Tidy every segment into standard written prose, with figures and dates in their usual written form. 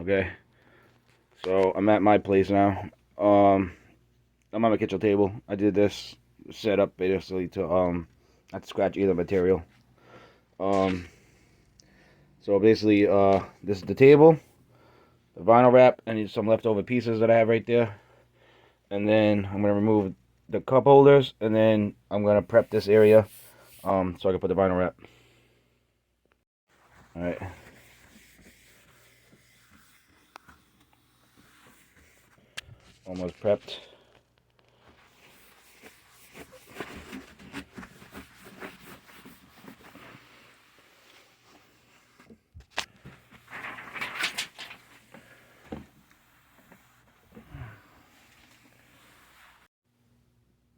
Okay, so I'm at my place now. I'm on my kitchen table. I did this setup basically to not to scratch either material. Um, so basically, this is the table, the vinyl wrap, and some leftover pieces that I have right there. And then I'm gonna remove the cup holders, and then I'm gonna prep this area so I can put the vinyl wrap. All right, almost prepped.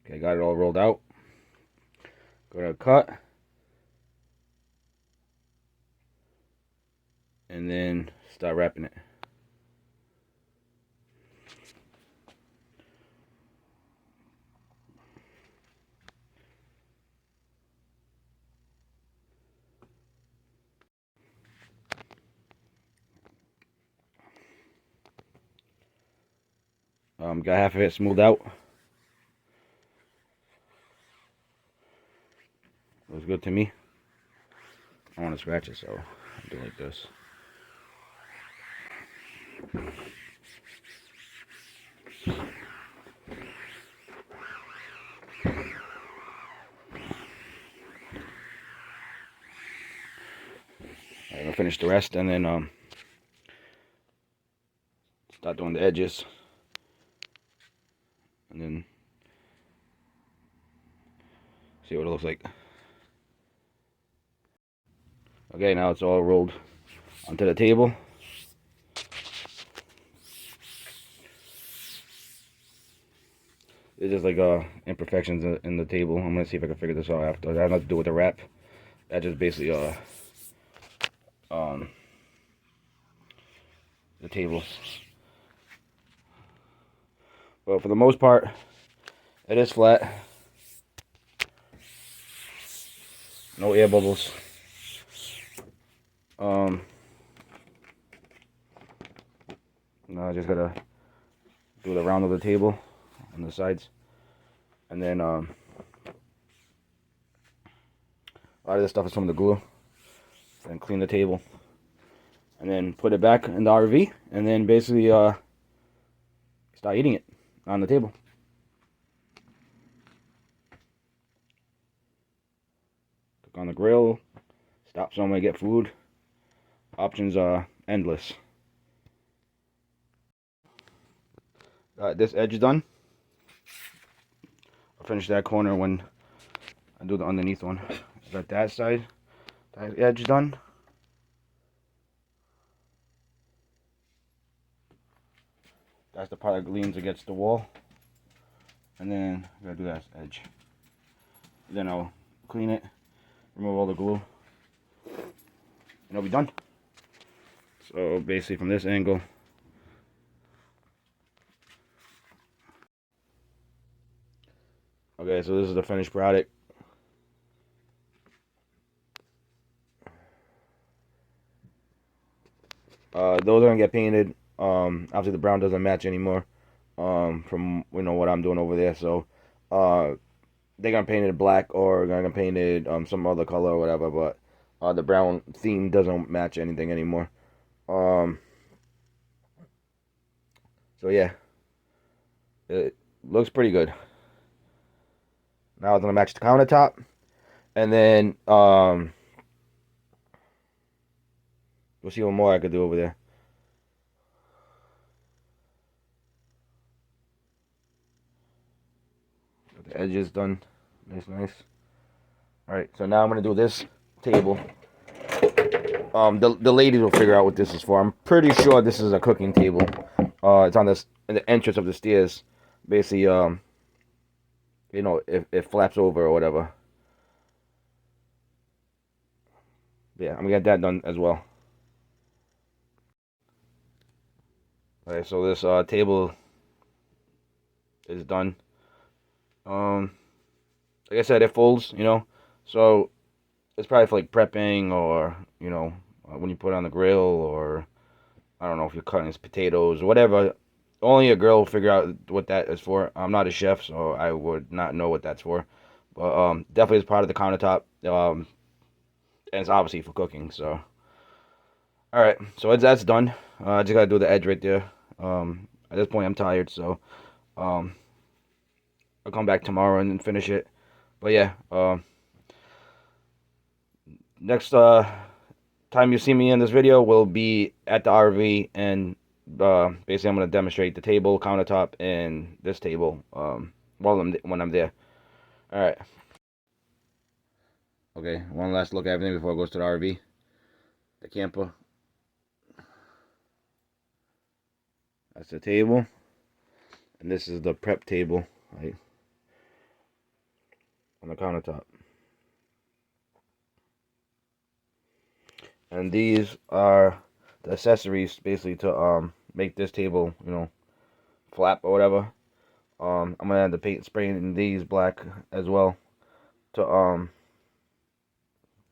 Okay, got it all rolled out. Go to cut, and then start wrapping it. Got half of it smoothed out. Looks good to me. I want to scratch it, so I'll do it like this. I'm gonna finish the rest, and then start doing the edges, and then see what it looks like. Okay, now it's all rolled onto the table. It's just like imperfections in the table. I'm gonna see if I can figure this out after. That has nothing to do with the wrap. That just basically um the table. But for the most part, it is flat. No air bubbles. Now I just gotta do the round of the table on the sides, and then a lot of this stuff is from the glue. And clean the table, and then put it back in the RV, and then basically start eating it on the table. Cook on the grill, stop somewhere, get food. Options are endless. Got this edge done. I'll finish that corner when I do the underneath one. Got that side, that edge done. That's the part that leans against the wall. And then I gotta do that edge. Then I'll clean it, remove all the glue, and it'll be done. So basically from this angle, okay, so this is the finished product. Those are gonna get painted. Obviously the brown doesn't match anymore. From what I'm doing over there, so they're gonna paint it black or gonna paint it some other color or whatever. But the brown theme doesn't match anything anymore. Um, so yeah, it looks pretty good. Now it's gonna match the countertop, and then we'll see what more I could do over there. Got the edges done, nice. All right, so now I'm gonna do this table. The ladies will figure out what this is for. I'm pretty sure this is a cooking table. It's on this in the entrance of the stairs. Basically, it flaps over or whatever. Yeah, I'm gonna get that done as well. Okay, so this table is done. Um, like I said, it folds. So it's probably for like prepping or when you put it on the grill or I don't know if you're cutting his potatoes or whatever. Only a girl will figure out what that is for. I'm not a chef, so I would not know what that's for. But definitely is part of the countertop. And it's obviously for cooking. So, all right, so that's done. I just gotta do the edge right there. At this point, I'm tired, so um, I'll come back tomorrow and finish it. But yeah, next time you see me in this video will be at the RV, and basically I'm gonna demonstrate the table, countertop, and this table when I'm there. All right. Okay, one last look at everything before it goes to the RV. The camper. That's the table. And this is the prep table, right, on the countertop. And these are the accessories basically to make this table, flap or whatever. I'm gonna end up spraying these black as well to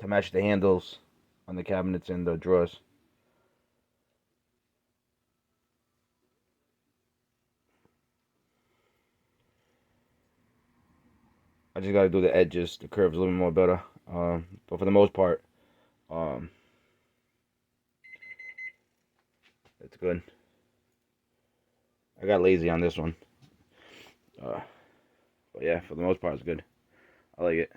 match the handles on the cabinets and the drawers. I just gotta do the edges, the curves a little bit more better. But for the most part, um, it's good. I got lazy on this one. Uh, but yeah, for the most part, it's good. I like it.